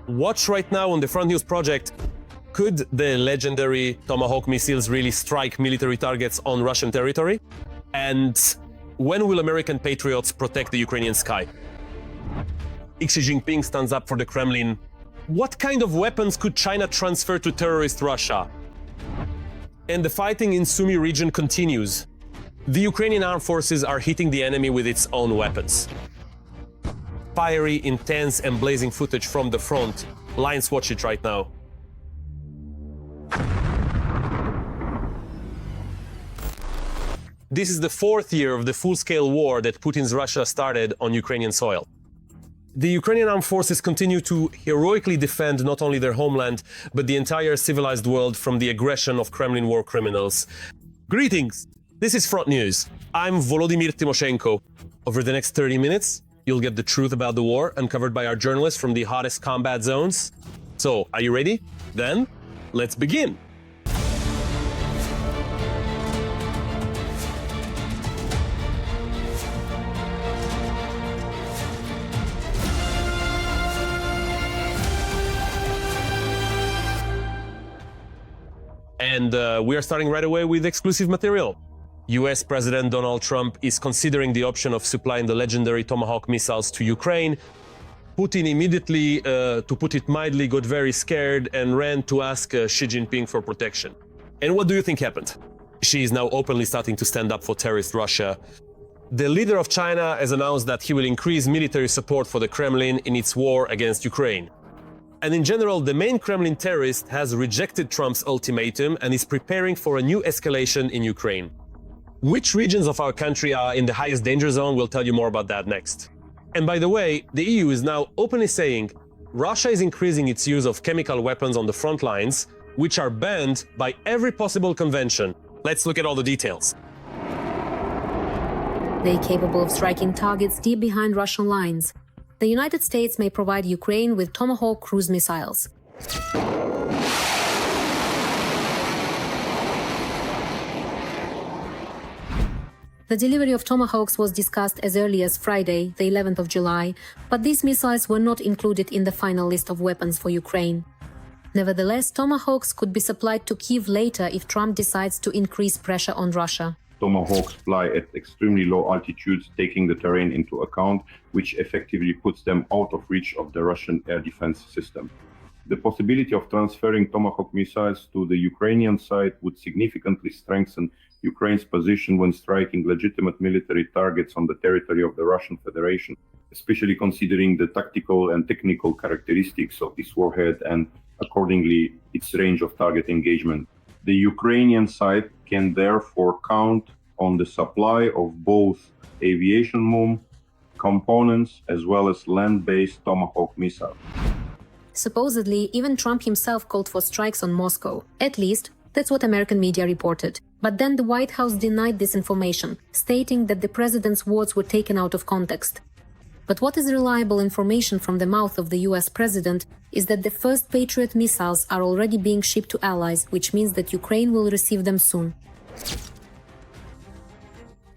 Watch right now on the Front News project. Could the legendary Tomahawk missiles really strike military targets on Russian territory? And when will American patriots protect the Ukrainian sky? Xi Jinping stands up for the Kremlin. What kind of weapons could China transfer to terrorist Russia? And the fighting in Sumy region continues. The Ukrainian armed forces are hitting the enemy with its own weapons. Fiery, intense, and blazing footage from the front. Lions, watch it right now. This is the fourth year of the full-scale war that Putin's Russia started on Ukrainian soil. The Ukrainian armed forces continue to heroically defend not only their homeland, but the entire civilized world from the aggression of Kremlin war criminals. Greetings! This is Front News. I'm Volodymyr Tymoshenko. Over the next 30 minutes, you'll get the truth about the war uncovered by our journalists from the hottest combat zones. So, are you ready? Then, let's begin! And we are starting right away with exclusive material. US President Donald Trump is considering the option of supplying the legendary Tomahawk missiles to Ukraine. Putin immediately, to put it mildly, got very scared and ran to ask Xi Jinping for protection. And what do you think happened? Xi is now openly starting to stand up for terrorist Russia. The leader of China has announced that he will increase military support for the Kremlin in its war against Ukraine. And in general, the main Kremlin terrorist has rejected Trump's ultimatum and is preparing for a new escalation in Ukraine. Which regions of our country are in the highest danger zone? We'll tell you more about that next. And by the way, the EU is now openly saying Russia is increasing its use of chemical weapons on the front lines, which are banned by every possible convention. Let's look at all the details. They're capable of striking targets deep behind Russian lines. The United States may provide Ukraine with Tomahawk cruise missiles. The delivery of Tomahawks was discussed as early as Friday, the 11th of July, but these missiles were not included in the final list of weapons for Ukraine. Nevertheless, Tomahawks could be supplied to Kyiv later if Trump decides to increase pressure on Russia. Tomahawks fly at extremely low altitudes, taking the terrain into account, which effectively puts them out of reach of the Russian air defense system. The possibility of transferring Tomahawk missiles to the Ukrainian side would significantly strengthen Ukraine's position when striking legitimate military targets on the territory of the Russian Federation, especially considering the tactical and technical characteristics of this warhead and, accordingly, its range of target engagement. The Ukrainian side can therefore count on the supply of both aviation MUM components as well as land-based Tomahawk missiles. Supposedly, even Trump himself called for strikes on Moscow. At least, that's what American media reported. But then the White House denied this information, stating that the president's words were taken out of context. But what is reliable information from the mouth of the US president is that the first Patriot missiles are already being shipped to allies, which means that Ukraine will receive them soon.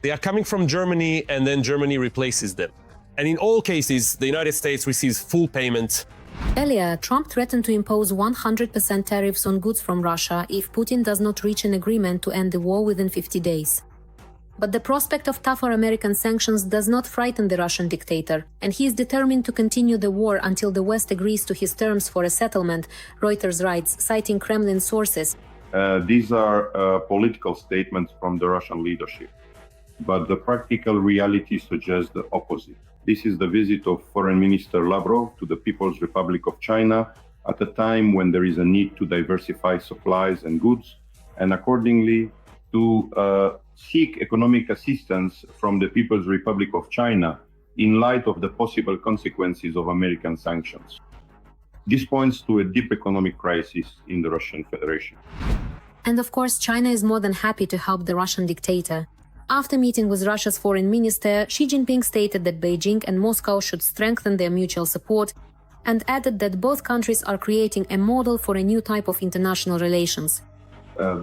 They are coming from Germany, and then Germany replaces them. And in all cases, the United States receives full payment. Earlier, Trump threatened to impose 100% tariffs on goods from Russia if Putin does not reach an agreement to end the war within 50 days. But the prospect of tougher American sanctions does not frighten the Russian dictator, and he is determined to continue the war until the West agrees to his terms for a settlement, Reuters writes, citing Kremlin sources. These are political statements from the Russian leadership, but the practical reality suggests the opposite. This is the visit of Foreign Minister Lavrov to the People's Republic of China at a time when there is a need to diversify supplies and goods, and accordingly to seek economic assistance from the People's Republic of China in light of the possible consequences of American sanctions. This points to a deep economic crisis in the Russian Federation. And of course, China is more than happy to help the Russian dictator. After meeting with Russia's foreign minister, Xi Jinping stated that Beijing and Moscow should strengthen their mutual support and added that both countries are creating a model for a new type of international relations.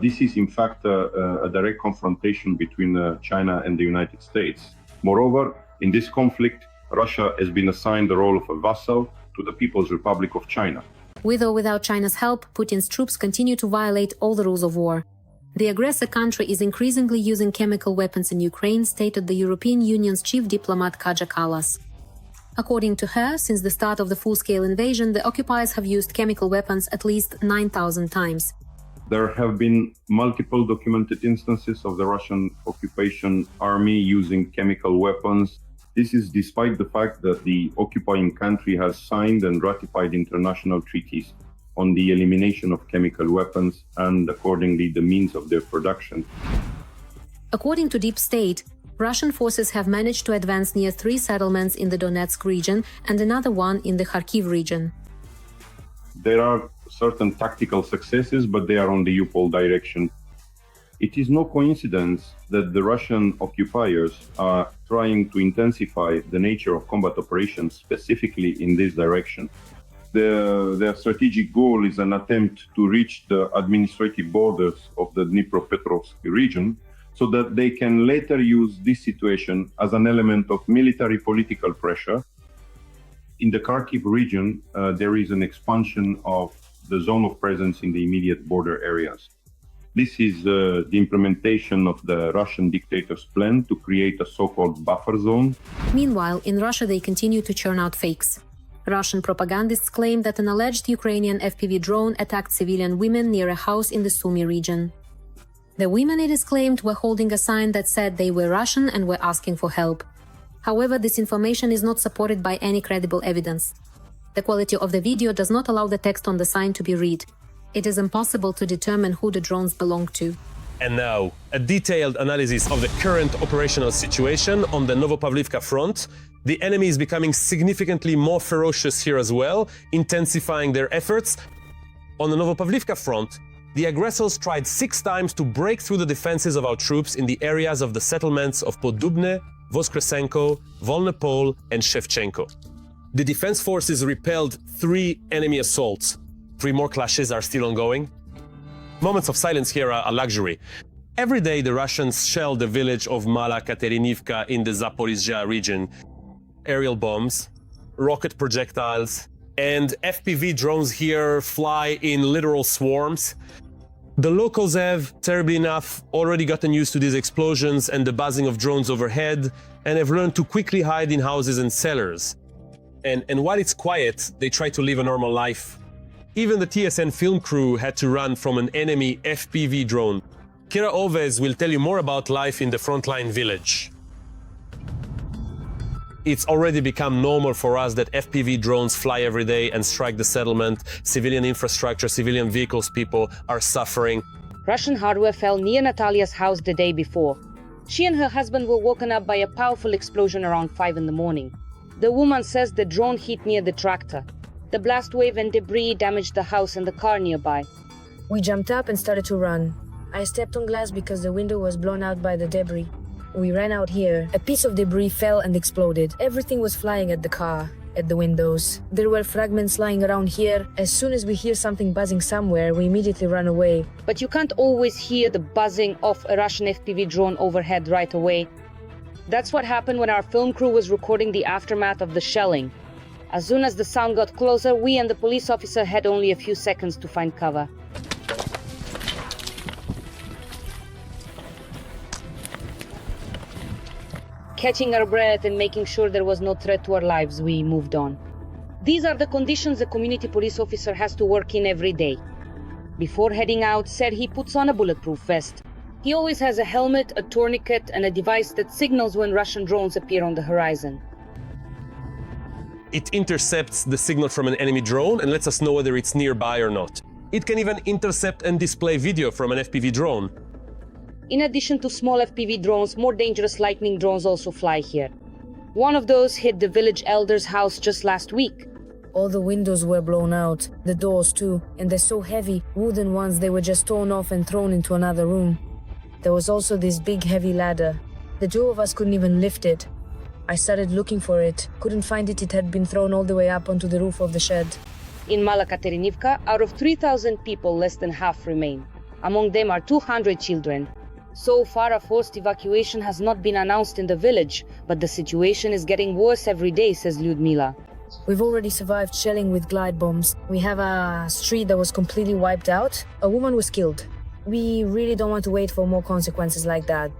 This is in fact a direct confrontation between China and the United States. Moreover, in this conflict, Russia has been assigned the role of a vassal to the People's Republic of China. With or without China's help, Putin's troops continue to violate all the rules of war. The aggressor country is increasingly using chemical weapons in Ukraine, stated the European Union's chief diplomat Kaja Kallas. According to her, since the start of the full-scale invasion, the occupiers have used chemical weapons at least 9,000 times. There have been multiple documented instances of the Russian occupation army using chemical weapons. This is despite the fact that the occupying country has signed and ratified international treaties on the elimination of chemical weapons and, accordingly, the means of their production. According to Deep State, Russian forces have managed to advance near 3 settlements in the Donetsk region and another one in the Kharkiv region. There are certain tactical successes, but they are on the Upol direction. It is no coincidence that the Russian occupiers are trying to intensify the nature of combat operations specifically in this direction. Their strategic goal is an attempt to reach the administrative borders of the Dnipropetrovsk region so that they can later use this situation as an element of military political pressure. In the Kharkiv region, there is an expansion of the zone of presence in the immediate border areas. This is the implementation of the Russian dictator's plan to create a so-called buffer zone. Meanwhile, in Russia they continue to churn out fakes. Russian propagandists claim that an alleged Ukrainian FPV drone attacked civilian women near a house in the Sumy region. The women, it is claimed, were holding a sign that said they were Russian and were asking for help. However, this information is not supported by any credible evidence. The quality of the video does not allow the text on the sign to be read. It is impossible to determine who the drones belong to. And now, a detailed analysis of the current operational situation on the Novopavlivka front. The enemy is becoming significantly more ferocious here as well, intensifying their efforts. On the Novopavlivka front, the aggressors tried 6 times to break through the defenses of our troops in the areas of the settlements of Podubne, Voskresenko, Volnopol, and Shevchenko. The defense forces repelled 3 enemy assaults. 3 more clashes are still ongoing. Moments of silence here are a luxury. Every day the Russians shell the village of Mala Katerinivka in the Zaporizhzhia region. Aerial bombs, rocket projectiles, and FPV drones here fly in literal swarms. The locals have, terribly enough, already gotten used to these explosions and the buzzing of drones overhead, and have learned to quickly hide in houses and cellars. And while it's quiet, they try to live a normal life. Even the TSN film crew had to run from an enemy FPV drone. Kira Oves will tell you more about life in the frontline village. It's already become normal for us that FPV drones fly every day and strike the settlement. Civilian infrastructure, civilian vehicles, people are suffering. Russian hardware fell near Natalia's house the day before. She and her husband were woken up by a powerful explosion around 5 in the morning. The woman says the drone hit near the tractor. The blast wave and debris damaged the house and the car nearby. We jumped up and started to run. I stepped on glass because the window was blown out by the debris. We ran out here. A piece of debris fell and exploded. Everything was flying at the car, at the windows. There were fragments lying around here. As soon as we hear something buzzing somewhere, we immediately run away. But you can't always hear the buzzing of a Russian FPV drone overhead right away. That's what happened when our film crew was recording the aftermath of the shelling. As soon as the sound got closer, we and the police officer had only a few seconds to find cover. Catching our breath and making sure there was no threat to our lives, we moved on. These are the conditions a community police officer has to work in every day. Before heading out, said he puts on a bulletproof vest. He always has a helmet, a tourniquet, and a device that signals when Russian drones appear on the horizon. It intercepts the signal from an enemy drone and lets us know whether it's nearby or not. It can even intercept and display video from an FPV drone. In addition to small FPV drones, more dangerous lightning drones also fly here. One of those hit the village elder's house just last week. All the windows were blown out, the doors too, and they're so heavy, wooden ones, they were just torn off and thrown into another room. There was also this big heavy ladder. The 2 of us couldn't even lift it. I started looking for it, couldn't find it, it had been thrown all the way up onto the roof of the shed. In Mala Katerinivka, out of 3,000 people, less than half remain. Among them are 200 children. So far, a forced evacuation has not been announced in the village, but the situation is getting worse every day, says Lyudmila. We've already survived shelling with glide bombs. We have a street that was completely wiped out. A woman was killed. We really don't want to wait for more consequences like that.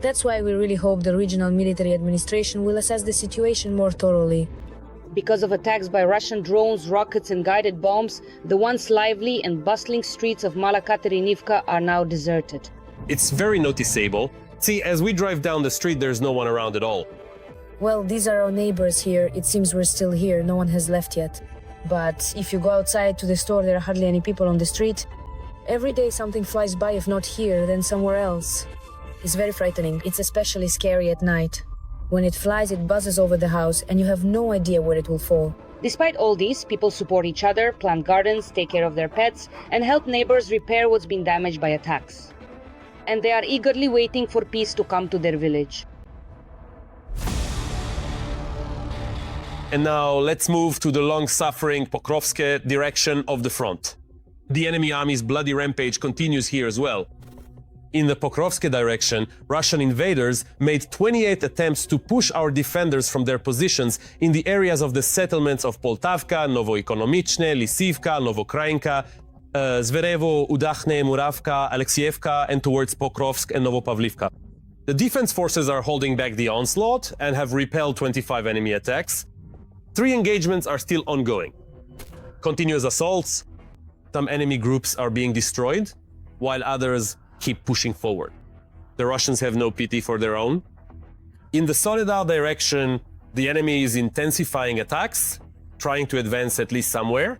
That's why we really hope the regional military administration will assess the situation more thoroughly. Because of attacks by Russian drones, rockets and guided bombs, the once lively and bustling streets of Mala Katerinivka are now deserted. It's very noticeable. See, as we drive down the street, there's no one around at all. Well, these are our neighbors here. It seems we're still here. No one has left yet. But if you go outside to the store, there are hardly any people on the street. Every day something flies by, if not here, then somewhere else. It's very frightening. It's especially scary at night. When it flies, it buzzes over the house, and you have no idea where it will fall. Despite all this, people support each other, plant gardens, take care of their pets, and help neighbors repair what's been damaged by attacks. And they are eagerly waiting for peace to come to their village. And now let's move to the long-suffering Pokrovsk direction of the front. The enemy army's bloody rampage continues here as well. In the Pokrovsk direction, Russian invaders made 28 attempts to push our defenders from their positions in the areas of the settlements of Poltavka, Novoekonomichne, Lisivka, Novokrainka, Zverevo, Udachne, Muravka, Alexievka, and towards Pokrovsk and Novopavlivka. The defense forces are holding back the onslaught and have repelled 25 enemy attacks. 3 engagements are still ongoing. Continuous assaults. Some enemy groups are being destroyed, while others keep pushing forward. The Russians have no pity for their own. In the Soledar direction, the enemy is intensifying attacks, trying to advance at least somewhere.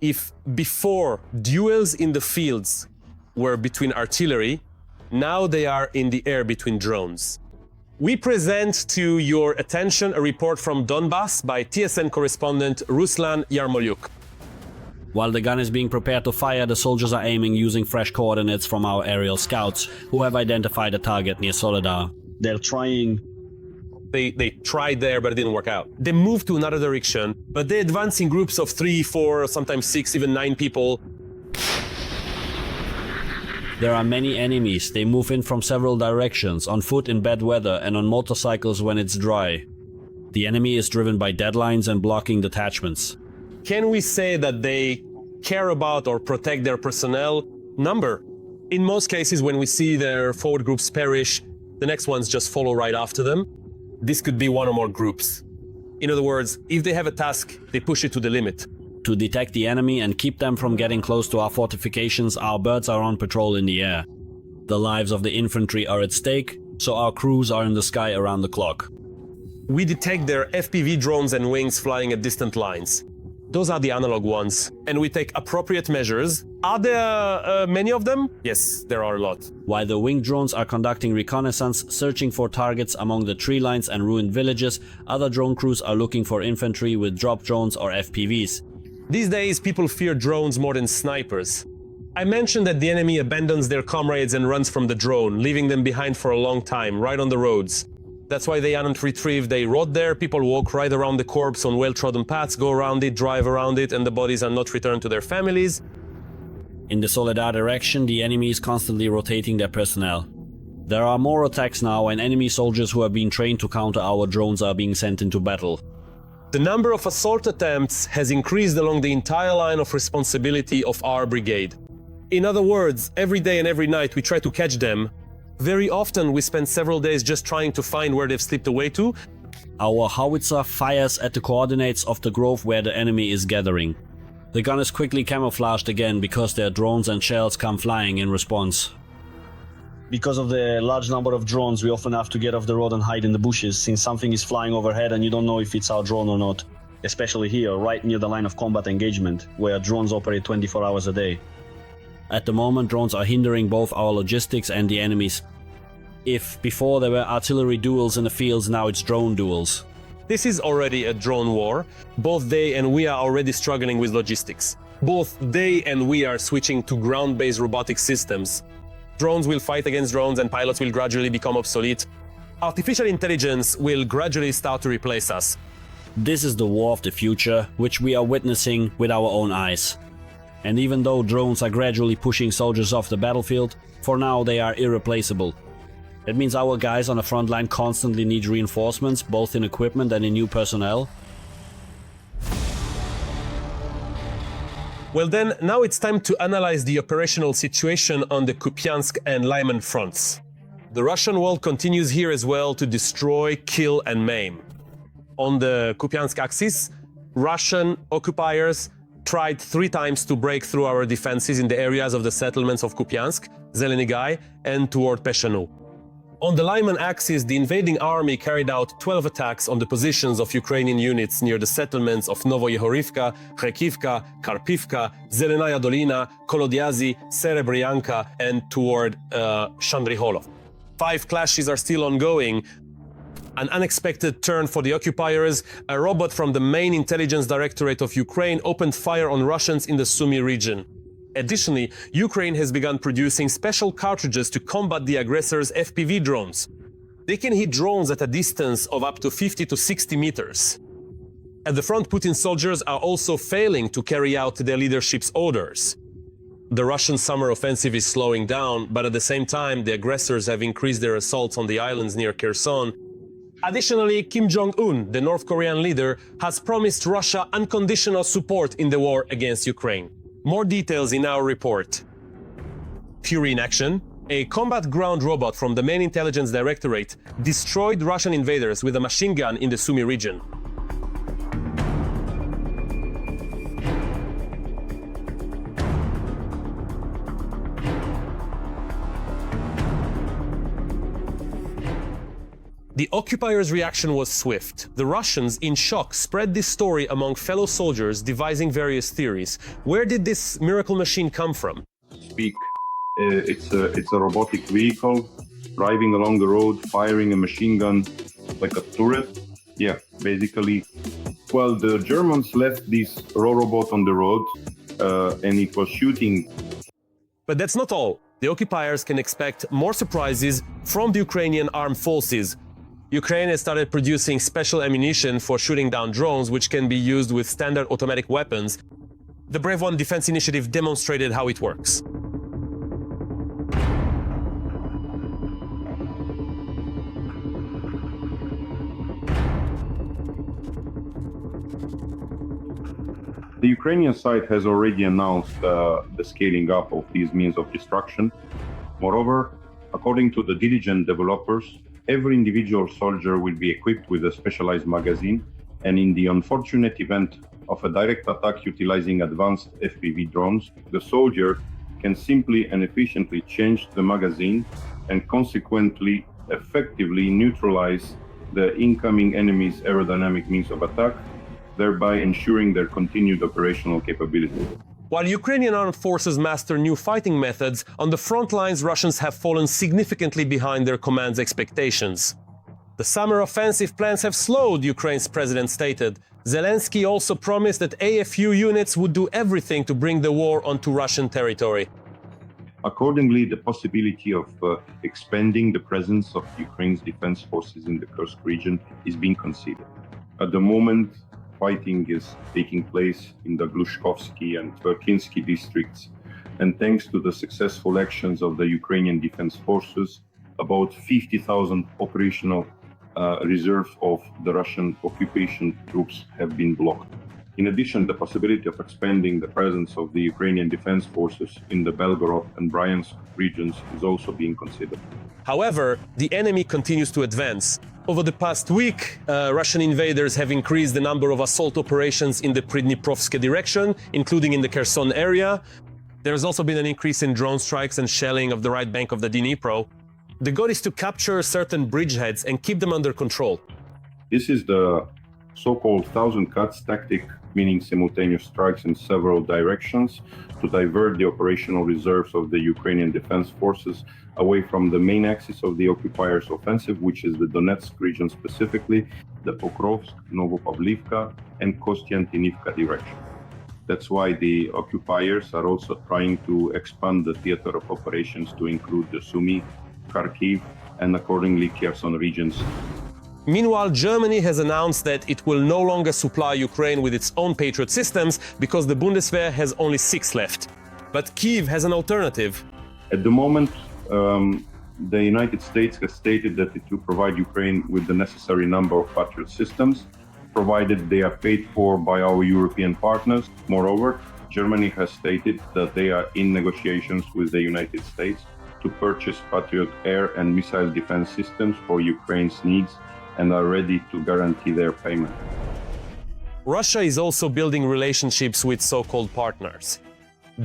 If before duels in the fields were between artillery, now they are in the air between drones. We present to your attention a report from Donbass by TSN correspondent Ruslan Yarmolyuk. While the gun is being prepared to fire, the soldiers are aiming using fresh coordinates from our aerial scouts, who have identified a target near Soledar. They're trying... They tried there, but it didn't work out. They moved to another direction, but they advance in groups of 3, 4, sometimes 6, even 9 people. There are many enemies. They move in from several directions, on foot in bad weather and on motorcycles when it's dry. The enemy is driven by deadlines and blocking detachments. Can we say that they care about or protect their personnel? Number. In most cases, when we see their forward groups perish, the next ones just follow right after them. This could be one or more groups. In other words, if they have a task, they push it to the limit. To detect the enemy and keep them from getting close to our fortifications, our birds are on patrol in the air. The lives of the infantry are at stake, so our crews are in the sky around the clock. We detect their FPV drones and wings flying at distant lines. Those are the analog ones, and we take appropriate measures. Are there many of them? Yes, there are a lot. While the winged drones are conducting reconnaissance, searching for targets among the tree lines and ruined villages, other drone crews are looking for infantry with drop drones or FPVs. These days, people fear drones more than snipers. I mentioned that the enemy abandons their comrades and runs from the drone, leaving them behind for a long time, right on the roads. That's why they aren't retrieved. They rot there, people walk right around the corpse on well-trodden paths, go around it, drive around it, and the bodies are not returned to their families. In the Soledar direction, the enemy is constantly rotating their personnel. There are more attacks now, and enemy soldiers who have been trained to counter our drones are being sent into battle. The number of assault attempts has increased along the entire line of responsibility of our brigade. In other words, every day and every night we try to catch them. Very often we spend several days just trying to find where they've slipped away to. Our howitzer fires at the coordinates of the grove where the enemy is gathering. The gun is quickly camouflaged again because their drones and shells come flying in response. Because of the large number of drones, we often have to get off the road and hide in the bushes, since something is flying overhead and you don't know if it's our drone or not. Especially here, right near the line of combat engagement, where drones operate 24 hours a day. At the moment, drones are hindering both our logistics and the enemies. If before there were artillery duels in the fields, now it's drone duels. This is already a drone war. Both they and we are already struggling with logistics. Both they and we are switching to ground-based robotic systems. Drones will fight against drones and pilots will gradually become obsolete. Artificial intelligence will gradually start to replace us. This is the war of the future, which we are witnessing with our own eyes. And even though drones are gradually pushing soldiers off the battlefield, for now they are irreplaceable. That means our guys on the front line constantly need reinforcements, both in equipment and in new personnel. Well then, now it's time to analyze the operational situation on the Kupiansk and Lyman fronts. The Russian world continues here as well to destroy, kill and maim. On the Kupiansk axis, Russian occupiers tried 3 times to break through our defenses in the areas of the settlements of Kupiansk, Zelenigai and toward Peshanu. On the Lyman axis, the invading army carried out 12 attacks on the positions of Ukrainian units near the settlements of Novopavlivka, Kharkivka, Karpivka, Zelenaya Dolina, Kolodyazi, Serebryanka and toward Shandriholov. 5 clashes are still ongoing. An unexpected turn for the occupiers, a robot from the main intelligence directorate of Ukraine opened fire on Russians in the Sumy region. Additionally, Ukraine has begun producing special cartridges to combat the aggressors' FPV drones. They can hit drones at a distance of up to 50 to 60 meters. At the front, Putin soldiers are also failing to carry out their leadership's orders. The Russian summer offensive is slowing down, but at the same time, the aggressors have increased their assaults on the islands near Kherson. Additionally, Kim Jong-un, the North Korean leader, has promised Russia unconditional support in the war against Ukraine. More details in our report. Fury in action. A combat ground robot from the main intelligence directorate destroyed Russian invaders with a machine gun in the Sumy region. The occupiers' reaction was swift. The Russians, in shock, spread this story among fellow soldiers, devising various theories. Where did this miracle machine come from? It's a robotic vehicle driving along the road, firing a machine gun like a turret. Yeah, basically. Well, the Germans left this robot on the road and it was shooting. But that's not all. The occupiers can expect more surprises from the Ukrainian armed forces. Ukraine has started producing special ammunition for shooting down drones, which can be used with standard automatic weapons. The Brave One Defense Initiative demonstrated how it works. The Ukrainian side has already announced the scaling up of these means of destruction. Moreover, according to the diligent developers, every individual soldier will be equipped with a specialized magazine, and in the unfortunate event of a direct attack utilizing advanced FPV drones, the soldier can simply and efficiently change the magazine and consequently effectively neutralize the incoming enemy's aerodynamic means of attack, thereby ensuring their continued operational capability. While Ukrainian armed forces master new fighting methods, on the front lines Russians have fallen significantly behind their command's expectations. The summer offensive plans have slowed, Ukraine's president stated. Zelensky also promised that AFU units would do everything to bring the war onto Russian territory. Accordingly, the possibility of expanding the presence of Ukraine's defense forces in the Kursk region is being considered. At the moment, fighting is taking place in the Glushkovsky and Tverkinsky districts, and thanks to the successful actions of the Ukrainian defense forces, about 50,000 operational reserves of the Russian occupation troops have been blocked. In addition, the possibility of expanding the presence of the Ukrainian defense forces in the Belgorod and Bryansk regions is also being considered. However, the enemy continues to advance. Over the past week, Russian invaders have increased the number of assault operations in the Pridniprovsk direction, including in the Kherson area. There has also been an increase in drone strikes and shelling of the right bank of the Dnipro. The goal is to capture certain bridgeheads and keep them under control. This is the so-called 1,000 cuts tactic, meaning simultaneous strikes in several directions to divert the operational reserves of the Ukrainian defense forces away from the main axis of the occupiers' offensive, which is the Donetsk region specifically, the Pokrovsk, Novopavlivka, and Kostiantynivka direction. That's why the occupiers are also trying to expand the theater of operations to include the Sumy, Kharkiv, and accordingly Kherson regions. Meanwhile, Germany has announced that it will no longer supply Ukraine with its own Patriot systems because the Bundeswehr has only 6 left. But Kyiv has an alternative. At the moment, the United States has stated that it will provide Ukraine with the necessary number of Patriot systems, provided they are paid for by our European partners. Moreover, Germany has stated that they are in negotiations with the United States to purchase Patriot air and missile defense systems for Ukraine's needs and are ready to guarantee their payment. Russia is also building relationships with so-called partners.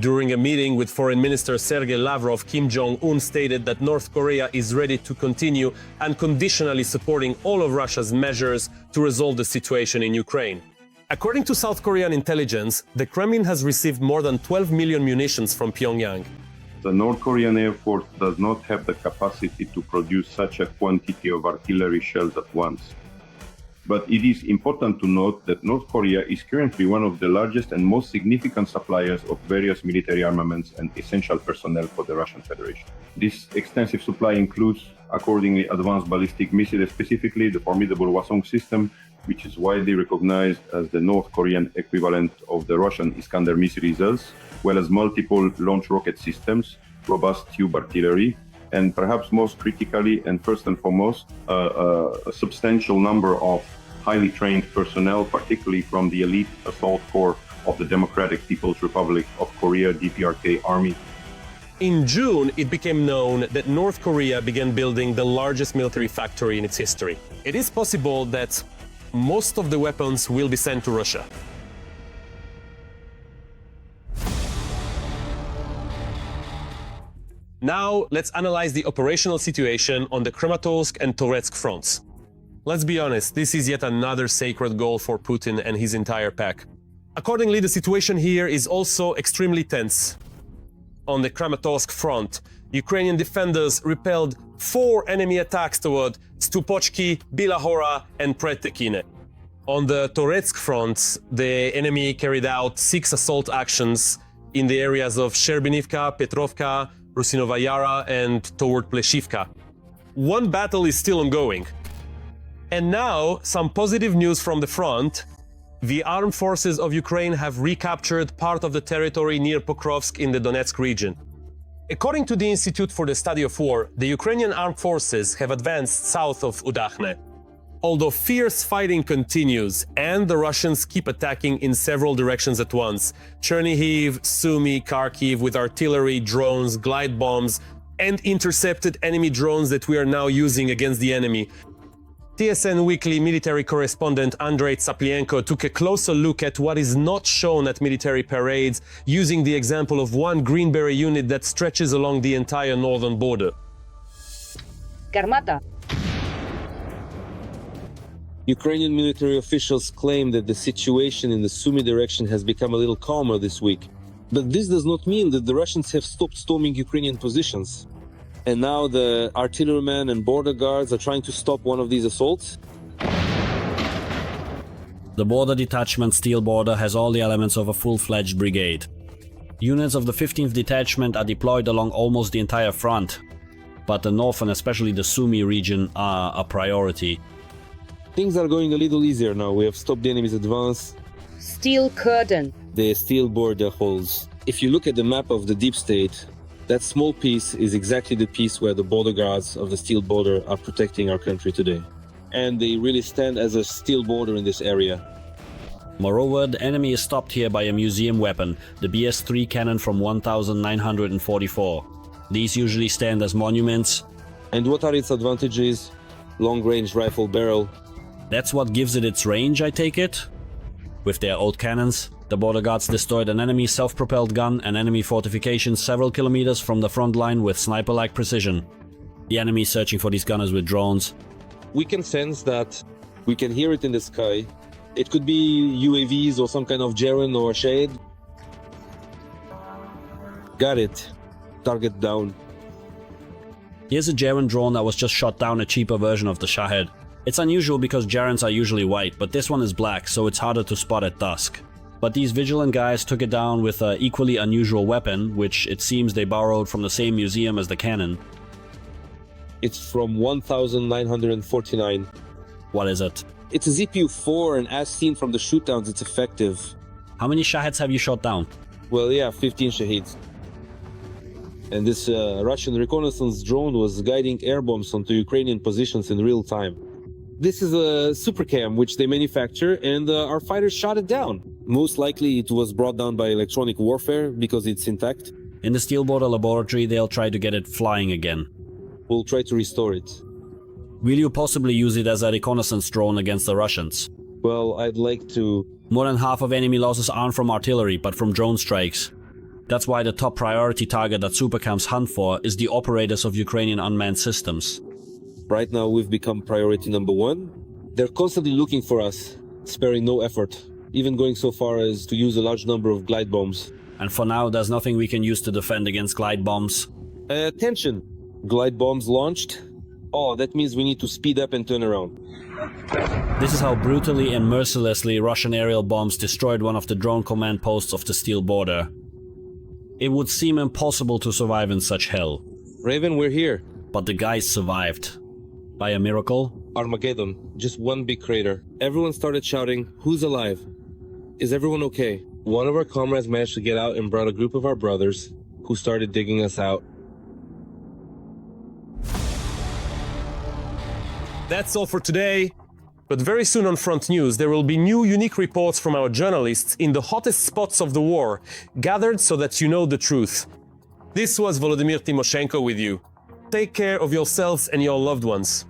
During a meeting with Foreign Minister Sergei Lavrov, Kim Jong-un stated that North Korea is ready to continue unconditionally supporting all of Russia's measures to resolve the situation in Ukraine. According to South Korean intelligence, the Kremlin has received more than 12 million munitions from Pyongyang. The North Korean Air Force does not have the capacity to produce such a quantity of artillery shells at once. But it is important to note that North Korea is currently one of the largest and most significant suppliers of various military armaments and essential personnel for the Russian Federation. This extensive supply includes, accordingly, advanced ballistic missiles, specifically the formidable Hwasong system, which is widely recognized as the North Korean equivalent of the Russian Iskander missiles, as well as multiple launch rocket systems, robust tube artillery, and perhaps most critically and first and foremost, a substantial number of highly trained personnel, particularly from the elite assault corps of the Democratic People's Republic of Korea, DPRK Army. In June, it became known that North Korea began building the largest military factory in its history. It is possible that most of the weapons will be sent to Russia. Now, let's analyze the operational situation on the Krammatsk and Toretsk fronts. Let's be honest, this is yet another sacred goal for Putin and his entire pack. Accordingly, the situation here is also extremely tense. On the Krammatsk front, Ukrainian defenders repelled 4 enemy attacks toward Stupochki, Bilahora, and Pretekine. On the Toretsk front, the enemy carried out 6 assault actions in the areas of Sherbinivka, Petrovka, Rusinova Yara, and toward Pleshivka. One battle is still ongoing. And now, some positive news from the front. The armed forces of Ukraine have recaptured part of the territory near Pokrovsk in the Donetsk region. According to the Institute for the Study of War, the Ukrainian armed forces have advanced south of Udakhne. Although fierce fighting continues and the Russians keep attacking in several directions at once, Chernihiv, Sumy, Kharkiv with artillery, drones, glide bombs, and intercepted enemy drones that we are now using against the enemy, TSN Weekly military correspondent Andrei Tsaplienko took a closer look at what is not shown at military parades, using the example of one Greenberry unit that stretches along the entire northern border. Garmata. Ukrainian military officials claim that the situation in the Sumy direction has become a little calmer this week. But this does not mean that the Russians have stopped storming Ukrainian positions. And now the artillerymen and border guards are trying to stop one of these assaults? The border detachment Steel Border has all the elements of a full-fledged brigade. Units of the 15th Detachment are deployed along almost the entire front, but the north and especially the Sumy region are a priority. Things are going a little easier now. We have stopped the enemy's advance. Steel curtain. The steel border holds. If you look at the map of the deep state, that small piece is exactly the piece where the border guards of the steel border are protecting our country today. And they really stand as a steel border in this area. Moreover, the enemy is stopped here by a museum weapon, the BS-3 cannon from 1944. These usually stand as monuments. And what are its advantages? Long-range rifle barrel. That's what gives it its range, I take it? With their old cannons, the border guards destroyed an enemy self-propelled gun and enemy fortifications several kilometers from the front line with sniper-like precision. The enemy is searching for these gunners with drones. We can sense that. We can hear it in the sky. It could be UAVs or some kind of Jaren or Shade. Got it. Target down. Here's a Jaren drone that was just shot down, a cheaper version of the Shahed. It's unusual because Jarens are usually white, but this one is black, so it's harder to spot at dusk. But these vigilant guys took it down with an equally unusual weapon, which it seems they borrowed from the same museum as the cannon. It's from 1949. What is it? It's a ZPU-4, and as seen from the shootdowns, it's effective. How many Shaheds have you shot down? Well, yeah, 15 Shaheeds. And this Russian reconnaissance drone was guiding air bombs onto Ukrainian positions in real time. This is a supercam which they manufacture, and our fighters shot it down. Most likely it was brought down by electronic warfare because it's intact. In the steel border laboratory, they'll try to get it flying again. We'll try to restore it. Will you possibly use it as a reconnaissance drone against the Russians? Well, I'd like to... More than half of enemy losses aren't from artillery, but from drone strikes. That's why the top priority target that supercamps hunt for is the operators of Ukrainian unmanned systems. Right now we've become priority number one. They're constantly looking for us, sparing no effort, even going so far as to use a large number of glide bombs. And for now, there's nothing we can use to defend against glide bombs. Attention! Glide bombs launched. Oh, that means we need to speed up and turn around. This is how brutally and mercilessly Russian aerial bombs destroyed one of the drone command posts of the steel border. It would seem impossible to survive in such hell. Raven, we're here. But the guys survived. By a miracle? Armageddon. Just one big crater. Everyone started shouting, "Who's alive? Is everyone okay?" One of our comrades managed to get out and brought a group of our brothers, who started digging us out. That's all for today. But very soon on Front News, there will be new unique reports from our journalists in the hottest spots of the war, gathered so that you know the truth. This was Volodymyr Timoshenko with you. Take care of yourselves and your loved ones.